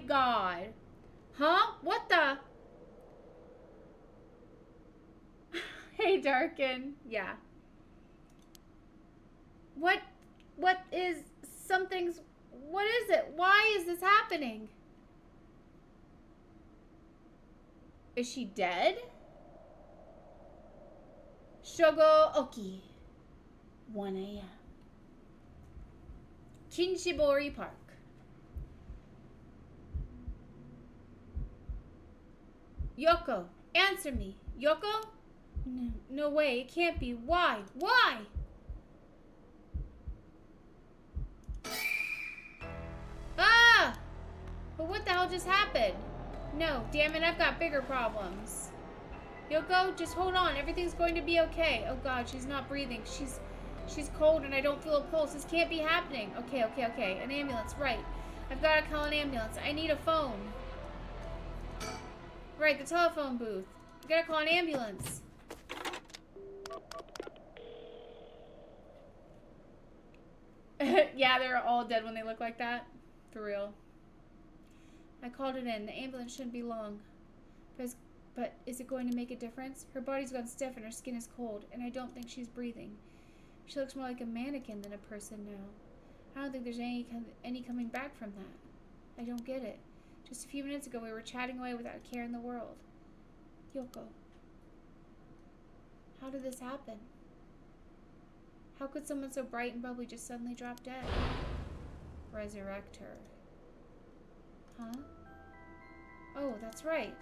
god. Huh? What the? Hey, Darkin. Yeah. What is something's... What is it? Why is this happening? Is she dead? Shogo Oki. 1 a.m. Kinshibori Park. Yoko, answer me. Yoko? No, no way. It can't be. Why? Why? Ah! But what the hell just happened? No, damn it, I've got bigger problems. Yoko, just hold on. Everything's going to be okay. Oh god, she's not breathing. She's cold and I don't feel a pulse. This can't be happening. Okay. An ambulance, right. I've got to call an ambulance. I need a phone. Right, the telephone booth. I gotta call an ambulance. Yeah, they're all dead when they look like that. For real. I called it in. The ambulance shouldn't be long. But is it going to make a difference? Her body's gone stiff and her skin is cold, and I don't think she's breathing. She looks more like a mannequin than a person now. I don't think there's any coming back from that. I don't get it. Just a few minutes ago, we were chatting away without a care in the world. Yoko. How did this happen? How could someone so bright and bubbly just suddenly drop dead? Resurrect her. Huh? Oh, that's right.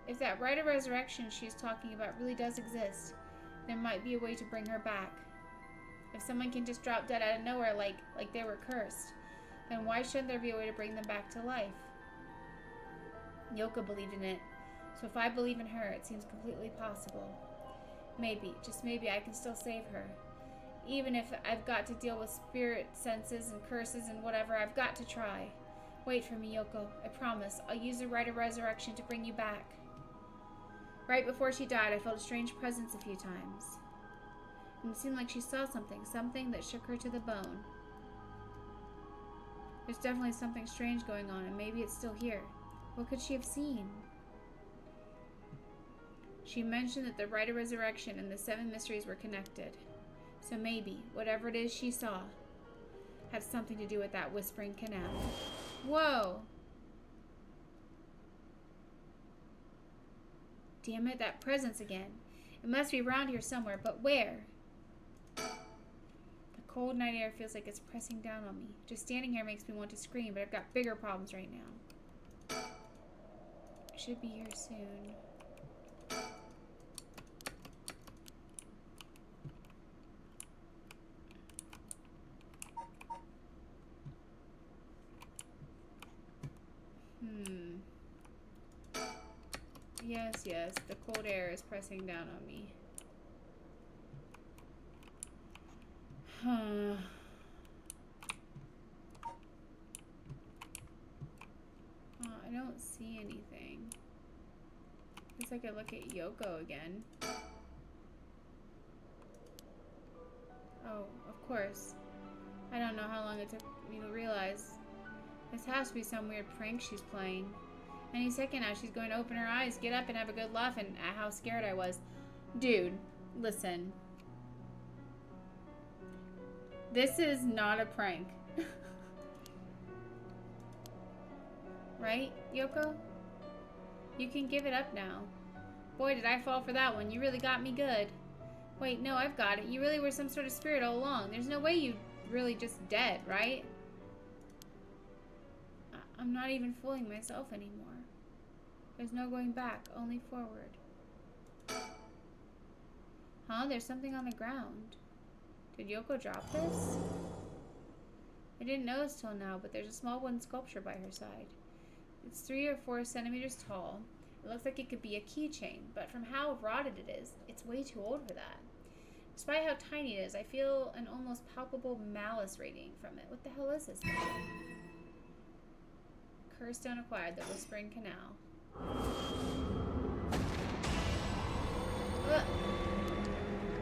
If that rite of resurrection she's talking about really does exist, there might be a way to bring her back. If someone can just drop dead out of nowhere like they were cursed, then why shouldn't there be a way to bring them back to life? Yoko believed in it, so if I believe in her, it seems completely possible. Maybe, just maybe, I can still save her. Even if I've got to deal with spirit senses and curses and whatever, I've got to try. Wait for me, Yoko. I promise. I'll use the rite of resurrection to bring you back. Right before she died, I felt a strange presence a few times. And it seemed like she saw something that shook her to the bone. There's definitely something strange going on, and maybe it's still here. What could she have seen? She mentioned that the rite of resurrection and the 7 mysteries were connected. So maybe, whatever it is she saw, had something to do with that whispering canal. Whoa! Damn it, that presence again. It must be around here somewhere, but where? The cold night air feels like it's pressing down on me. Just standing here makes me want to scream, but I've got bigger problems right now. It should be here soon. Yes, the cold air is pressing down on me. I don't see anything. Guess I could look at Yoko again. Oh, of course. I don't know how long it took me to realize. This has to be some weird prank she's playing. Any second now, she's going to open her eyes, get up, and have a good laugh at how scared I was. Dude, listen. This is not a prank. Right, Yoko? You can give it up now. Boy, did I fall for that one. You really got me good. Wait, no, I've got it. You really were some sort of spirit all along. There's no way you really just dead, right? I'm not even fooling myself anymore. There's no going back, only forward. Huh? There's something on the ground. Did Yoko drop this? I didn't notice till now, but there's a small wooden sculpture by her side. It's 3 or 4 centimeters tall. It looks like it could be a keychain, but from how rotted it is, it's way too old for that. Despite how tiny it is, I feel an almost palpable malice radiating from it. What the hell is this thing? Curse stone acquired, the Whispering Canal.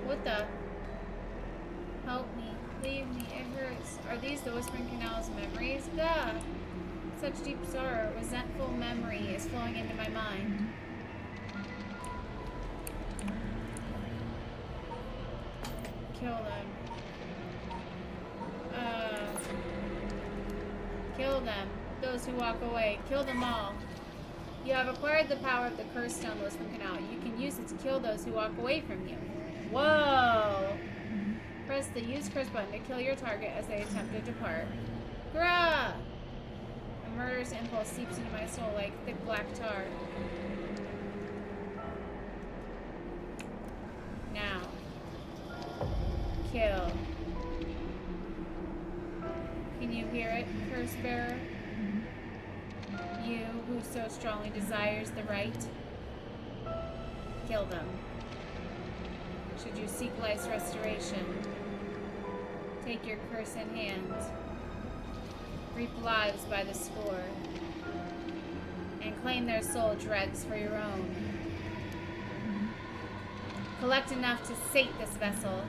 What the? Help me. Leave me. It hurts. Are these the Whispering Canal's memories? God. Such deep sorrow, resentful memory is flowing into my mind. Kill them. Kill them. Those who walk away. Kill them all. You have acquired the power of the curse stone, the whispering canal. You can use it to kill those who walk away from you. Whoa! Press the use curse button to kill your target as they attempt to depart. Grah! A murderous impulse seeps into my soul like thick black tar. Now. Kill. Can you hear it, curse bearer? You who so strongly desires the right? Kill them. Should you seek life's restoration, take your curse in hand. Reap lives by the score. And claim their soul dregs for your own. Collect enough to sate this vessel.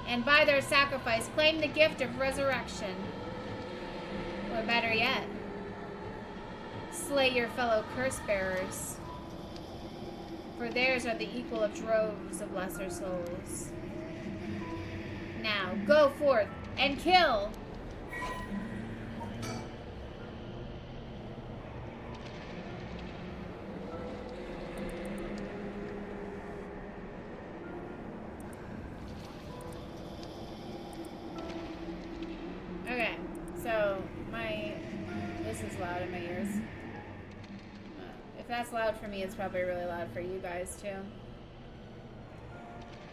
And by their sacrifice, claim the gift of resurrection. Or better yet, slay your fellow curse bearers. For theirs are the equal of droves of lesser souls. Now, go forth and kill! Okay, so this is loud in my ears. If that's loud for me, it's probably really loud for you guys too.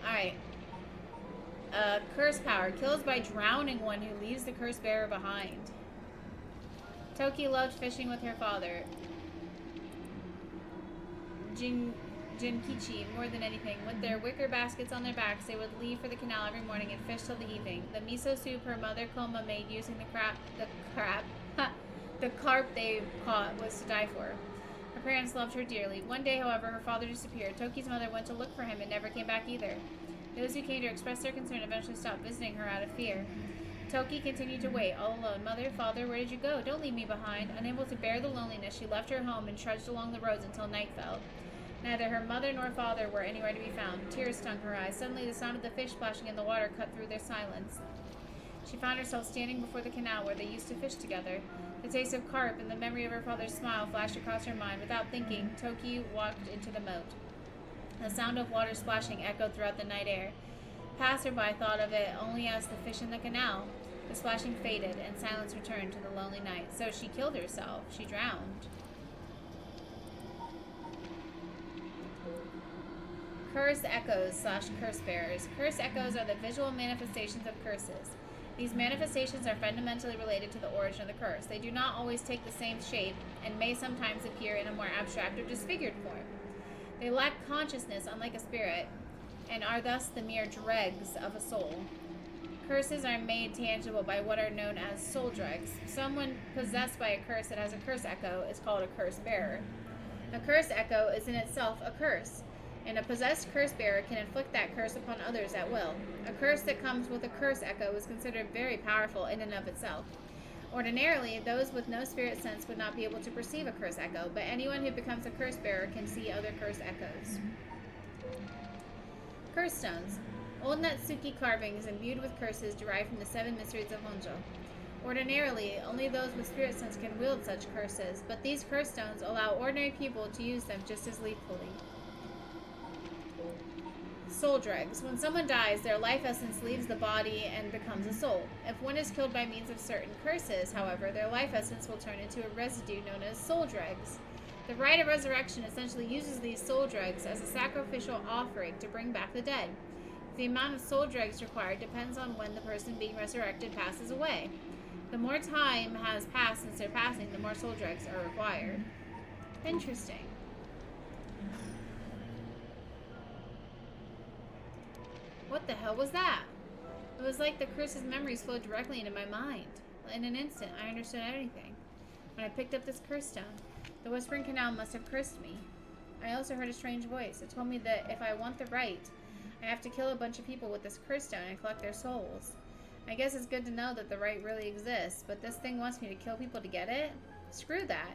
Alright. Curse power. Kills by drowning one who leaves the curse bearer behind. Toki loved fishing with her father, Jinkichi, more than anything. With their wicker baskets on their backs, they would leave for the canal every morning and fish till the evening. The miso soup her mother Koma made using the carp they caught was to die for. Her parents loved her dearly. One day, however, her father disappeared. Toki's mother went to look for him and never came back either. Those who came to express their concern eventually stopped visiting her out of fear. Toki continued to wait, all alone. Mother, father, where did you go? Don't leave me behind. Unable to bear the loneliness, she left her home and trudged along the roads until night fell. Neither her mother nor father were anywhere to be found. Tears stung her eyes. Suddenly, the sound of the fish splashing in the water cut through their silence. She found herself standing before the canal where they used to fish together. The taste of carp and the memory of her father's smile flashed across her mind. Without thinking, Toki walked into the moat. The sound of water splashing echoed throughout the night air. Passerby thought of it only as the fish in the canal. The splashing faded, and silence returned to the lonely night. So she killed herself. She drowned. Curse echoes / curse bearers. Curse echoes are the visual manifestations of curses. These manifestations are fundamentally related to the origin of the curse. They do not always take the same shape and may sometimes appear in a more abstract or disfigured form. They lack consciousness, unlike a spirit, and are thus the mere dregs of a soul. Curses are made tangible by what are known as soul dregs. Someone possessed by a curse that has a curse echo is called a curse bearer. A curse echo is in itself a curse, and a possessed curse bearer can inflict that curse upon others at will. A curse that comes with a curse echo is considered very powerful in and of itself. Ordinarily, those with no spirit sense would not be able to perceive a curse echo, but anyone who becomes a curse bearer can see other curse echoes. Curse stones. Old Natsuki carvings imbued with curses derived from the 7 mysteries of Honjo. Ordinarily, only those with spirit sense can wield such curses, but these curse stones allow ordinary people to use them just as lethally. Soul dregs. When someone dies, their life essence leaves the body and becomes a soul. If one is killed by means of certain curses, however, their life essence will turn into a residue known as soul dregs. The rite of resurrection essentially uses these soul dregs as a sacrificial offering to bring back the dead. The amount of soul dregs required depends on when the person being resurrected passes away. The more time has passed since their passing, the more soul dregs are required. Interesting. What the hell was that? It was like the curse's memories flowed directly into my mind. In an instant, I understood everything. When I picked up this curse stone, the Whispering Canal must have cursed me. I also heard a strange voice. It told me that if I want the right, I have to kill a bunch of people with this curse stone and collect their souls. I guess it's good to know that the right really exists, but this thing wants me to kill people to get it? Screw that.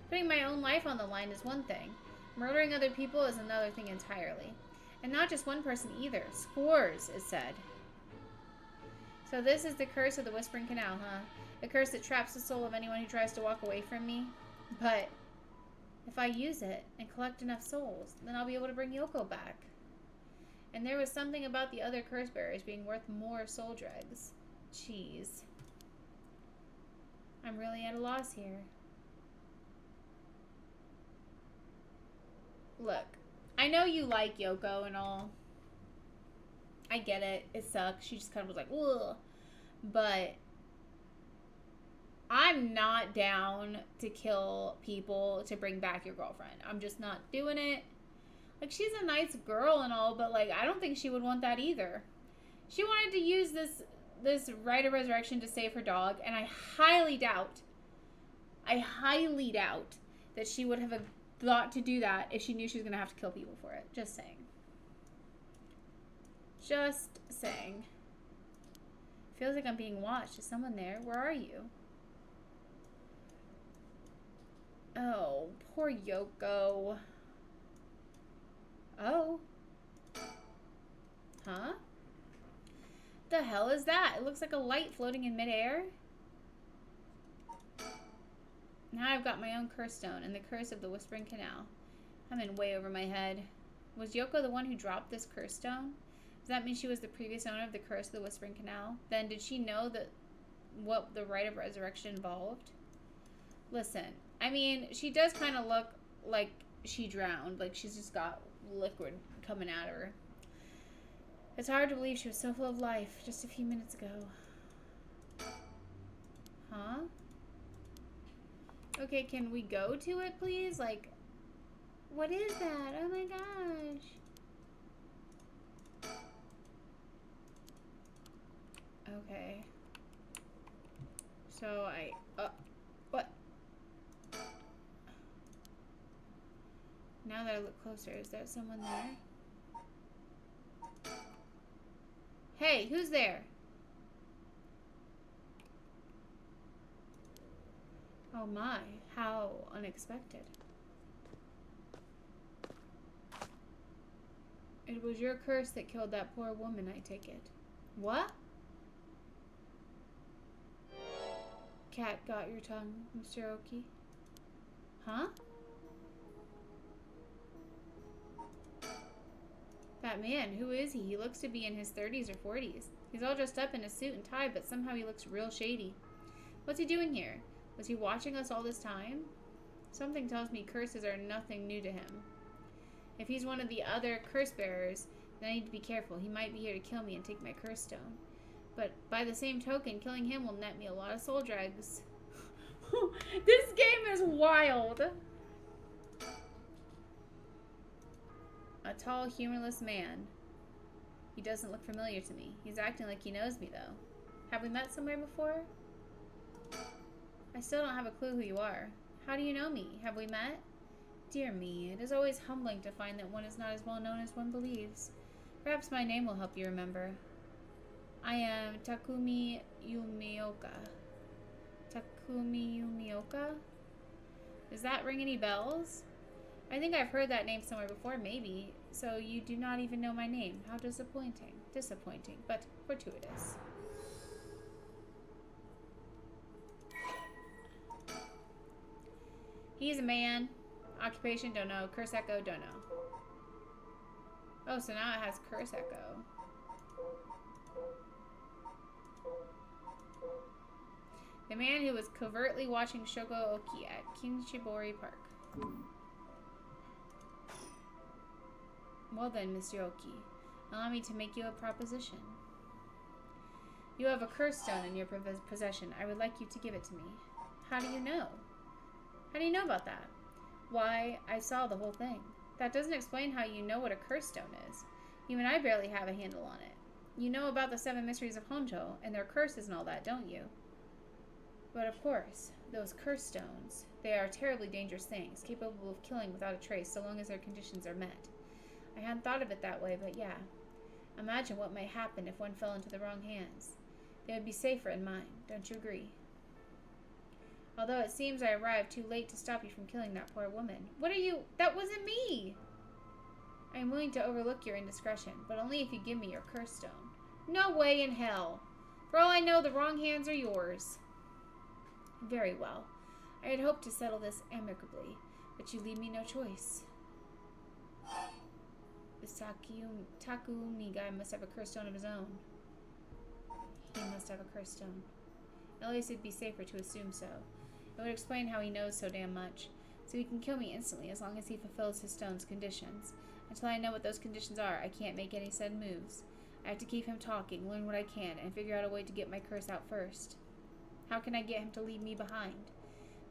Putting my own life on the line is one thing. Murdering other people is another thing entirely. And not just one person either. Scores, it said. So this is the curse of the Whispering Canal, huh? A curse that traps the soul of anyone who tries to walk away from me? But if I use it and collect enough souls, then I'll be able to bring Yoko back. And there was something about the other curse bearers being worth more soul dregs. Jeez. I'm really at a loss here. Look, I know you like Yoko and all. I get it. It sucks. She just kind of was like, ugh. But I'm not down to kill people to bring back your girlfriend. I'm just not doing it. Like, she's a nice girl and all, but, like, I don't think she would want that either. She wanted to use this rite of resurrection to save her dog, and I highly doubt that she would have thought to do that if she knew she was going to have to kill people for it. Just saying. Just saying. Feels like I'm being watched. Is someone there? Where are you? Oh, poor Yoko. Oh. Huh? The hell is that? It looks like a light floating in midair. Now I've got my own curse stone and the curse of the Whispering Canal. I'm in way over my head. Was Yoko the one who dropped this curse stone? Does that mean she was the previous owner of the curse of the Whispering Canal? Then did she know that what the rite of resurrection involved? Listen, I mean, she does kind of look like she drowned. Like she's just got liquid coming out of her. It's hard to believe she was so full of life just a few minutes ago. Huh? Okay, can we go to it, please? Like, what is that? Oh my gosh. Okay. So what? Now that I look closer, is there someone there? Hey, who's there? Oh my, how unexpected. It was your curse that killed that poor woman, I take it. What? Cat got your tongue, Mr. Oki. Huh? That man, who is he? He looks to be in his 30s or 40s. He's all dressed up in a suit and tie, but somehow he looks real shady. What's he doing here? Was he watching us all this time? Something tells me curses are nothing new to him. If he's one of the other curse bearers, then I need to be careful. He might be here to kill me and take my curse stone. But by the same token, killing him will net me a lot of soul dregs. This game is wild. A tall, humorless man. He doesn't look familiar to me. He's acting like he knows me, though. Have we met somewhere before? I still don't have a clue who you are. How do you know me? Have we met? Dear me, it is always humbling to find that one is not as well known as one believes. Perhaps my name will help you remember. I am Takumi Yumioka. Takumi Yumioka? Does that ring any bells? I think I've heard that name somewhere before, maybe. So you do not even know my name. How disappointing. Disappointing, but fortuitous. He's a man. Occupation, don't know. Curse echo, don't know. Oh, so now it has curse echo. The man who was covertly watching Shoko Oki at Kinshibori Park. Well then, Mr. Oki, allow me to make you a proposition. You have a curse stone in your possession. I would like you to give it to me. How do you know? How do you know about that? Why, I saw the whole thing. That doesn't explain how you know what a curse stone is. Even I barely have a handle on it. You know about the 7 mysteries of Honjo and their curses and all that, don't you? But of course, those curse stones, they are terribly dangerous things, capable of killing without a trace so long as their conditions are met. I hadn't thought of it that way, but yeah. Imagine what might happen if one fell into the wrong hands. They would be safer in mine. Don't you agree? Although it seems I arrived too late to stop you from killing that poor woman. What are you... That wasn't me! I am willing to overlook your indiscretion, but only if you give me your curse stone. No way in hell. For all I know, the wrong hands are yours. Very well. I had hoped to settle this amicably, but you leave me no choice. This Takumi guy must have a curse stone of his own. He must have a curse stone. At least it'd be safer to assume so. It would explain how he knows so damn much. So he can kill me instantly as long as he fulfills his stone's conditions. Until I know what those conditions are, I can't make any sudden moves. I have to keep him talking, learn what I can, and figure out a way to get my curse out first. How can I get him to leave me behind?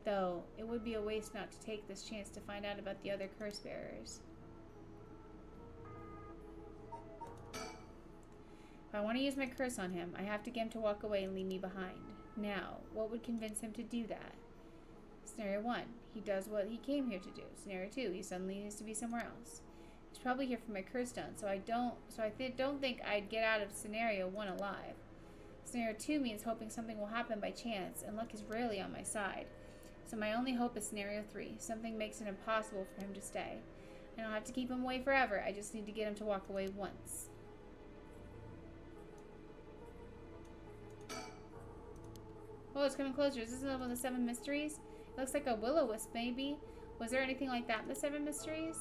Though, it would be a waste not to take this chance to find out about the other curse bearers. If I want to use my curse on him, I have to get him to walk away and leave me behind. Now, what would convince him to do that? Scenario 1. He does what he came here to do. Scenario 2. He suddenly needs to be somewhere else. He's probably here for my curse stone, so I don't think I'd get out of scenario 1 alive. Scenario 2 means hoping something will happen by chance, and luck is rarely on my side. So my only hope is scenario 3. Something makes it impossible for him to stay. I don't have to keep him away forever. I just need to get him to walk away once. Oh, it's coming closer. Is this one of the 7 mysteries? It looks like a will-o-wisp, maybe. Was there anything like that in the 7 mysteries?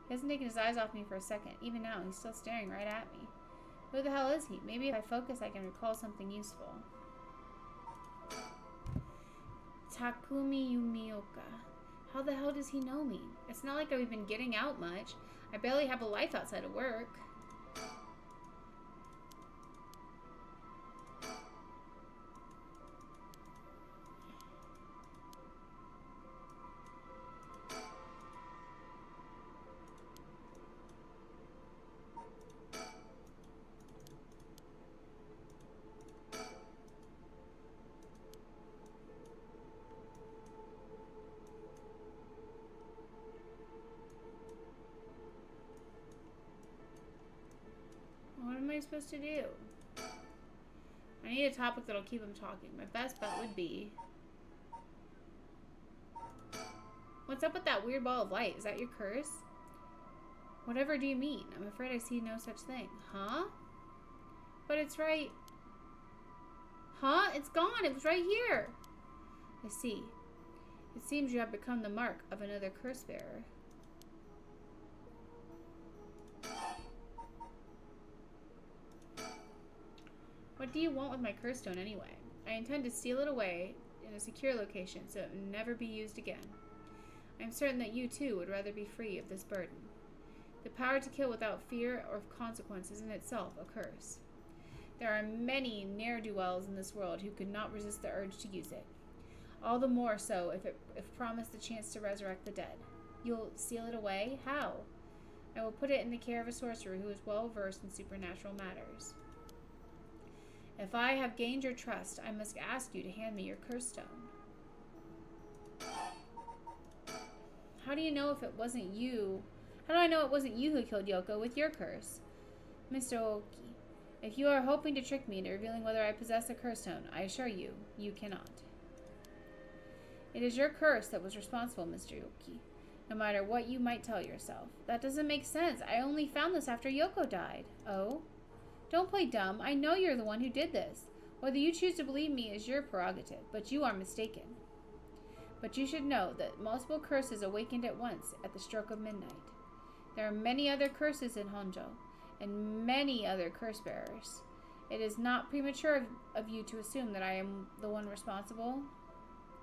He hasn't taken his eyes off me for a second. Even now, he's still staring right at me. Who the hell is he? Maybe if I focus, I can recall something useful. Takumi Yumioka. How the hell does he know me? It's not like I've been getting out much. I barely have a life outside of work. What am I supposed to do? I need a topic that'll keep him talking. My best bet would be... What's up with that weird ball of light? Is that your curse? Whatever do you mean? I'm afraid I see no such thing. Huh? But it's right... Huh? It's gone. It was right here. I see. It seems you have become the mark of another curse bearer. What do you want with my curse stone anyway? I intend to seal it away in a secure location so it will never be used again. I am certain that you too would rather be free of this burden. The power to kill without fear or consequence is in itself a curse. There are many ne'er-do-wells in this world who could not resist the urge to use it. All the more so if promised the chance to resurrect the dead. You'll seal it away? How? I will put it in the care of a sorcerer who is well versed in supernatural matters. If I have gained your trust, I must ask you to hand me your curse stone. How do you know if it wasn't you? How do I know it wasn't you who killed Yoko with your curse? Mr. Oki, if you are hoping to trick me into revealing whether I possess a curse stone, I assure you, you cannot. It is your curse that was responsible, Mr. Oki, no matter what you might tell yourself. That doesn't make sense. I only found this after Yoko died. Oh? Don't play dumb. I know you're the one who did this. Whether you choose to believe me is your prerogative, but you are mistaken. But you should know that multiple curses awakened at once at the stroke of midnight. There are many other curses in Honjo, and many other curse bearers. It is not premature of you to assume that I am the one responsible.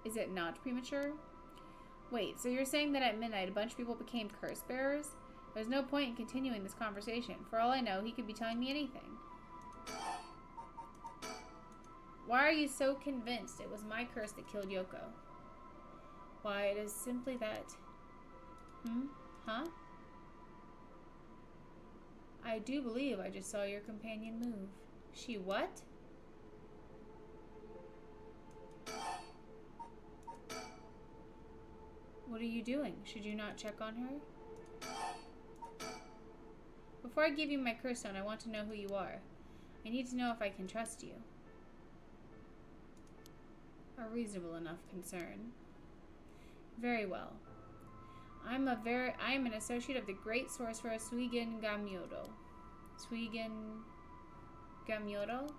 Is it not premature? Wait, so you're saying that at midnight a bunch of people became curse bearers? There's no point in continuing this conversation. For all I know, he could be telling me anything. Why are you so convinced it was my curse that killed Yoko? Why, it is simply that... Huh? I do believe I just saw your companion move. She what? What are you doing? Should you not check on her? Before I give you my curse stone, I want to know who you are. I need to know if I can trust you. A reasonable enough concern. Very well. I am an associate of the great sorcerer Suigen Gamyodo. Suigen Gamyodo?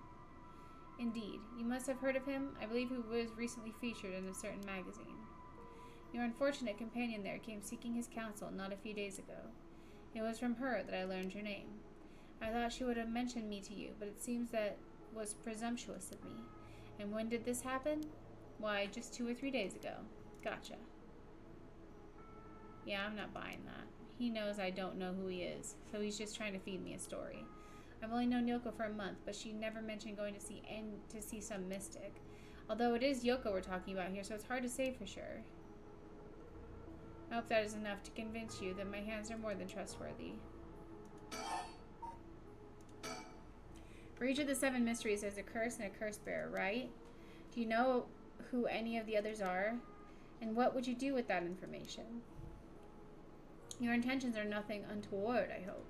Indeed. You must have heard of him. I believe he was recently featured in a certain magazine. Your unfortunate companion there came seeking his counsel not a few days ago. It was from her that I learned your name. I thought she would have mentioned me to you, but it seems that was presumptuous of me. And when did this happen? Why, just 2 or 3 days ago. Gotcha. Yeah, I'm not buying that. He knows I don't know who he is, so he's just trying to feed me a story. I've only known Yoko for a month, but she never mentioned going to see some mystic. Although it is Yoko we're talking about here, so it's hard to say for sure. I hope that is enough to convince you that my hands are more than trustworthy. For each of the 7 mysteries, there's a curse and a curse bearer, right? Do you know who any of the others are? And what would you do with that information? Your intentions are nothing untoward, I hope.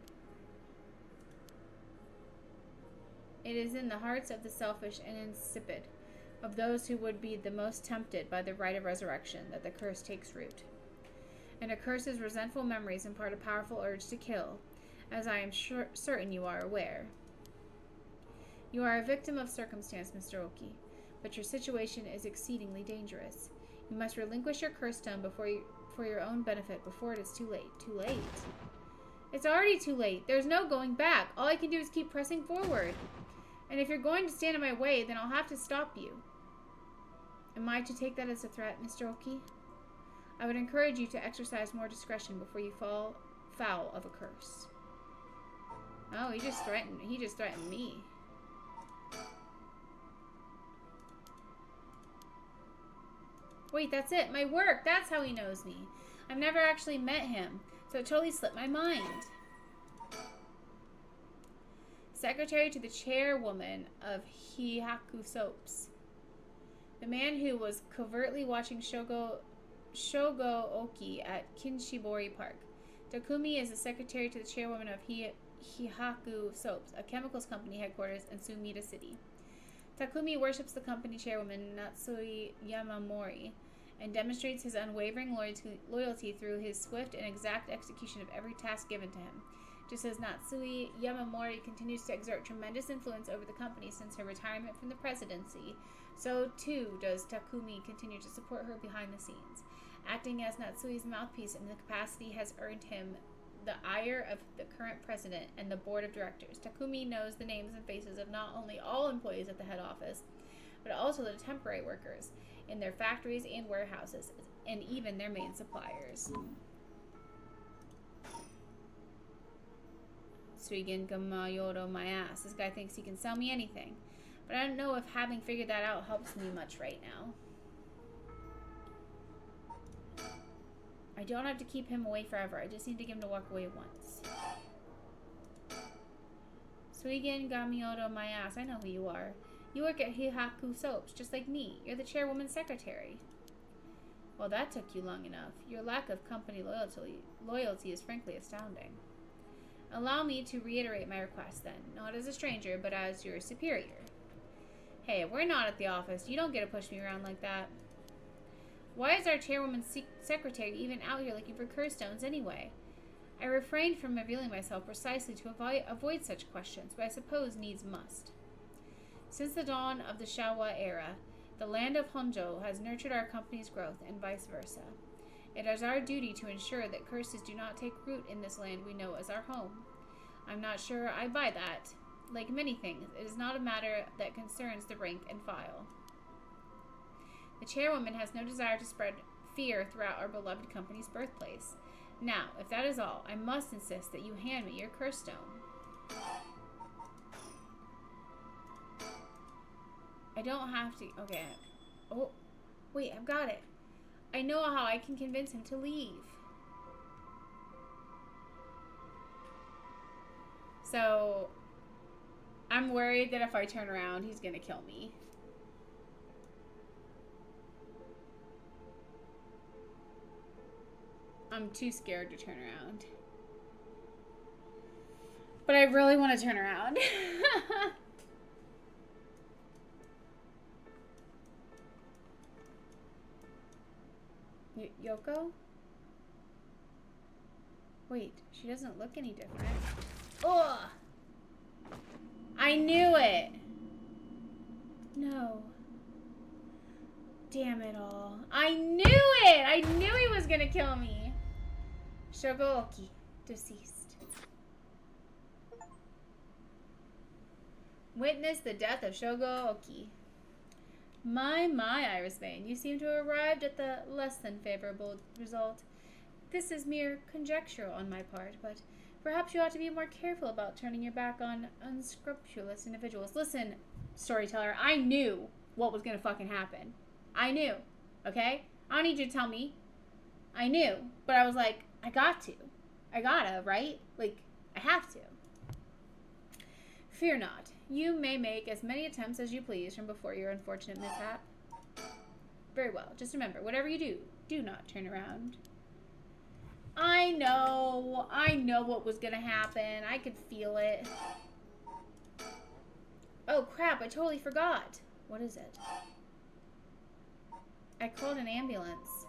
It is in the hearts of the selfish and insipid, of those who would be the most tempted by the rite of resurrection, that the curse takes root. And a curse's resentful memories impart a powerful urge to kill, as I am certain you are aware. You are a victim of circumstance, Mr. Oki, but your situation is exceedingly dangerous. You must relinquish your curse stone for your own benefit before it is too late. Too late? It's already too late. There's no going back. All I can do is keep pressing forward. And if you're going to stand in my way, then I'll have to stop you. Am I to take that as a threat, Mr. Oki? I would encourage you to exercise more discretion before you fall foul of a curse. Oh, he just threatened me. Wait, that's it. My work. That's how he knows me. I've never actually met him, so it totally slipped my mind. Secretary to the chairwoman of Hihaku Soaps. The man who was covertly watching Shogo Oki at Kinshibori Park. Takumi is the secretary to the chairwoman of Hihaku Soaps, a chemicals company headquarters in Sumida City. Takumi worships the company chairwoman Natsui Yamamori and demonstrates his unwavering loyalty through his swift and exact execution of every task given to him. Just as Natsui Yamamori continues to exert tremendous influence over the company since her retirement from the presidency, so too does Takumi continue to support her behind the scenes. Acting as Natsui's mouthpiece in the capacity has earned him the ire of the current president and the board of directors. Takumi knows the names and faces of not only all employees at the head office, but also the temporary workers in their factories and warehouses, and even their main suppliers. Suigen Gamayodo my ass. This guy thinks he can sell me anything. But I don't know if having figured that out helps me much right now. I don't have to keep him away forever. I just need to get him to walk away once. Suigen Gamiodo my ass. I know who you are. You work at Hihaku Soaps, just like me. You're the chairwoman's secretary. Well, that took you long enough. Your lack of company loyalty is frankly astounding. Allow me to reiterate my request then. Not as a stranger, but as your superior. Hey, we're not at the office. You don't get to push me around like that. Why is our chairwoman's secretary even out here looking for curse stones anyway? I refrained from revealing myself precisely to avoid such questions, but I suppose needs must. Since the dawn of the Showa era, the land of Honjo has nurtured our company's growth and vice versa. It is our duty to ensure that curses do not take root in this land we know as our home. I'm not sure I buy that. Like many things, it is not a matter that concerns the rank and file. The chairwoman has no desire to spread fear throughout our beloved company's birthplace. Now, if that is all, I must insist that you hand me your curse stone. I don't have to... Okay. Oh, wait, I've got it. I know how I can convince him to leave. So, I'm worried that if I turn around, he's gonna kill me. I'm too scared to turn around. But I really want to turn around. Yoko? Wait, she doesn't look any different. Ugh! I knew it! No. Damn it all. I knew it! I knew he was gonna kill me. Shogooki, deceased. Witness the death of Shogooki. My, Iris Vane, you seem to have arrived at the less than favorable result. This is mere conjecture on my part, but perhaps you ought to be more careful about turning your back on unscrupulous individuals. Listen, storyteller, I knew what was going to fucking happen. I knew, okay? I don't need you to tell me. I knew, but I was like, I got to. I gotta, right? Like, I have to. Fear not. You may make as many attempts as you please from before your unfortunate mishap. Very well. Just remember, whatever you do, do not turn around. I know what was gonna happen. I could feel it. Oh crap, I totally forgot. What is it? I called an ambulance.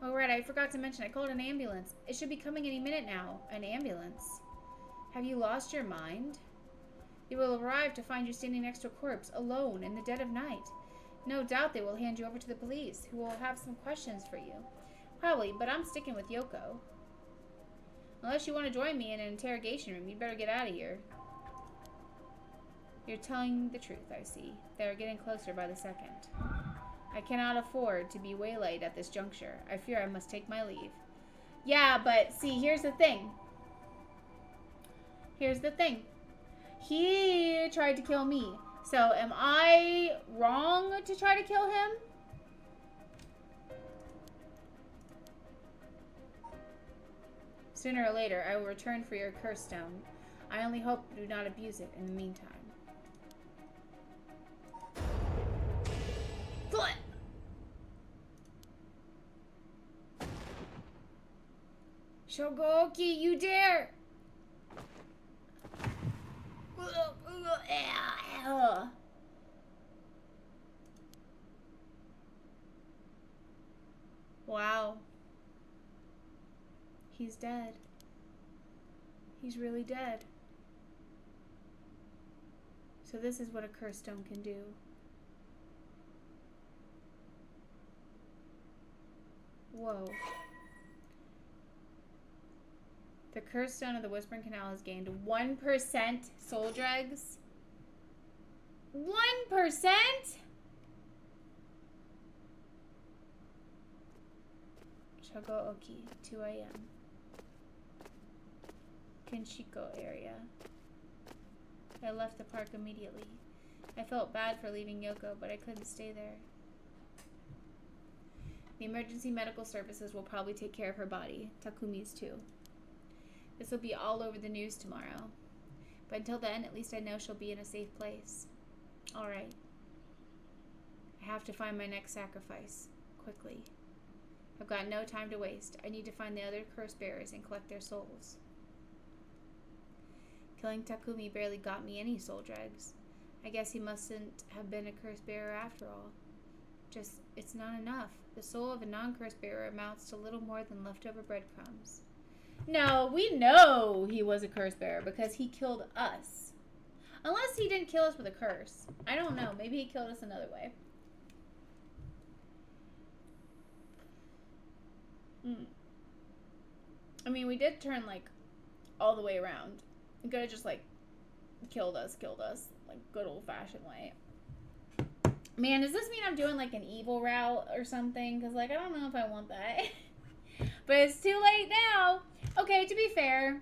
Oh right, I forgot to mention I called an ambulance. It should be coming any minute now. An ambulance. Have you lost your mind? They will arrive to find you standing next to a corpse, alone, in the dead of night. No doubt they will hand you over to the police, who will have some questions for you. Probably, but I'm sticking with Yoko. Unless you want to join me in an interrogation room, you'd better get out of here. You're telling the truth, I see. They are getting closer by the second. I cannot afford to be waylaid at this juncture. I fear I must take my leave. Yeah, but see, here's the thing. Here's the thing. He tried to kill me. So am I wrong to try to kill him? Sooner or later, I will return for your curse stone. I only hope you do not abuse it in the meantime. Shogooki, you dare! Wow. He's dead. He's really dead. So this is what a curse stone can do. Whoa. The curse stone of the Whispering Canal has gained 1% soul dregs. 1%? Shogooki, 2 a.m. Kinshiko area. I left the park immediately. I felt bad for leaving Yoko, but I couldn't stay there. The emergency medical services will probably take care of her body. Takumi's too. This will be all over the news tomorrow. But until then, at least I know she'll be in a safe place. Alright. I have to find my next sacrifice. Quickly. I've got no time to waste. I need to find the other curse bearers and collect their souls. Killing Takumi barely got me any soul dregs. I guess he mustn't have been a curse bearer after all. Just, it's not enough. The soul of a non-curse bearer amounts to little more than leftover breadcrumbs. No, we know he was a curse bearer because he killed us. Unless he didn't kill us with a curse. I don't know. Maybe he killed us another way. I mean, we did turn, like, all the way around. He could have just, like, killed us. Like, good old-fashioned way. Man, does this mean I'm doing, like, an evil route or something? Because, like, I don't know if I want that. But it's too late now. Okay, to be fair,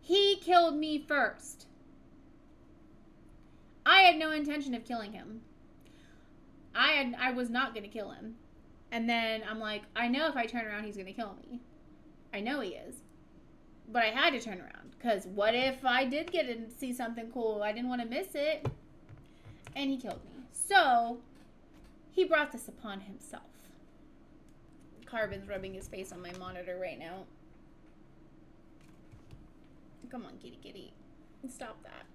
he killed me first. I had no intention of killing him. I was not going to kill him. And then I'm like, I know if I turn around, he's going to kill me. I know he is. But I had to turn around. Because what if I did get to see something cool? I didn't want to miss it. And he killed me. So, he brought this upon himself. Carvin's rubbing his face on my monitor right now. Come on, kitty kitty. Stop that.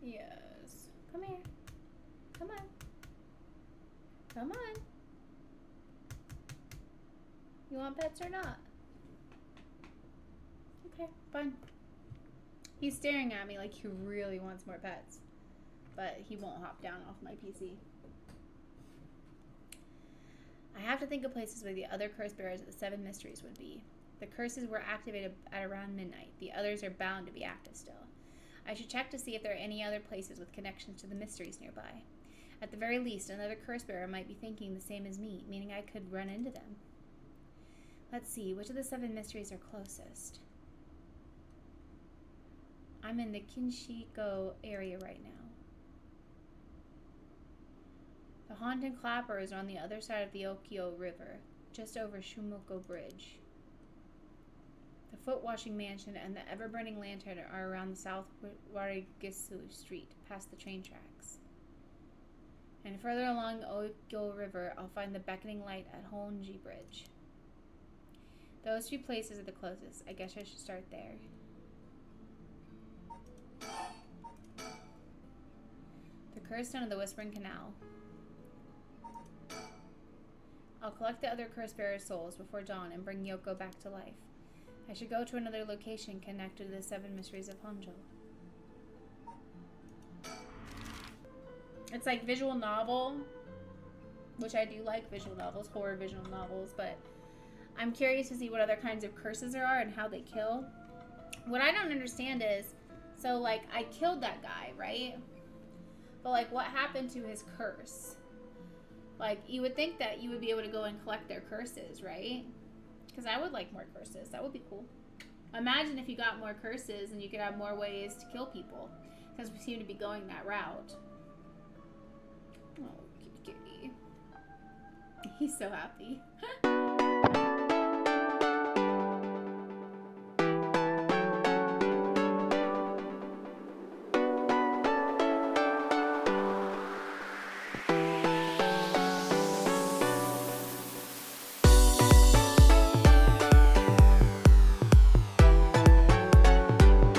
Yes. Come here. Come on. Come on. You want pets or not? Okay, fine. He's staring at me like he really wants more pets. But he won't hop down off my PC. I have to think of places where the other curse bearers of the 7 mysteries would be. The curses were activated at around midnight. The others are bound to be active still. I should check to see if there are any other places with connections to the mysteries nearby. At the very least, another curse bearer might be thinking the same as me, meaning I could run into them. Let's see, which of the 7 mysteries are closest? I'm in the Kinshiko area right now. The Haunted Clappers are on the other side of the Okio River, just over Shumoko Bridge. The Foot Washing Mansion and the Ever-Burning Lantern are around the South Warigisu Street, past the train tracks. And further along Okio River, I'll find the Beckoning Light at Honji Bridge. Those 2 places are the closest. I guess I should start there. The Cursed Stone of the Whispering Canal. I'll collect the other curse bearer's souls before dawn and bring Yoko back to life. I should go to another location connected to the 7 mysteries of Honjo. It's like visual novel, which I do like visual novels, horror visual novels, but I'm curious to see what other kinds of curses there are and how they kill. What I don't understand is, so like I killed that guy, right? But like what happened to his curse? Like you would think that you would be able to go and collect their curses, right? Because I would like more curses. That would be cool. Imagine if you got more curses and you could have more ways to kill people. Because we seem to be going that route. Oh, kitty kitty. He's so happy.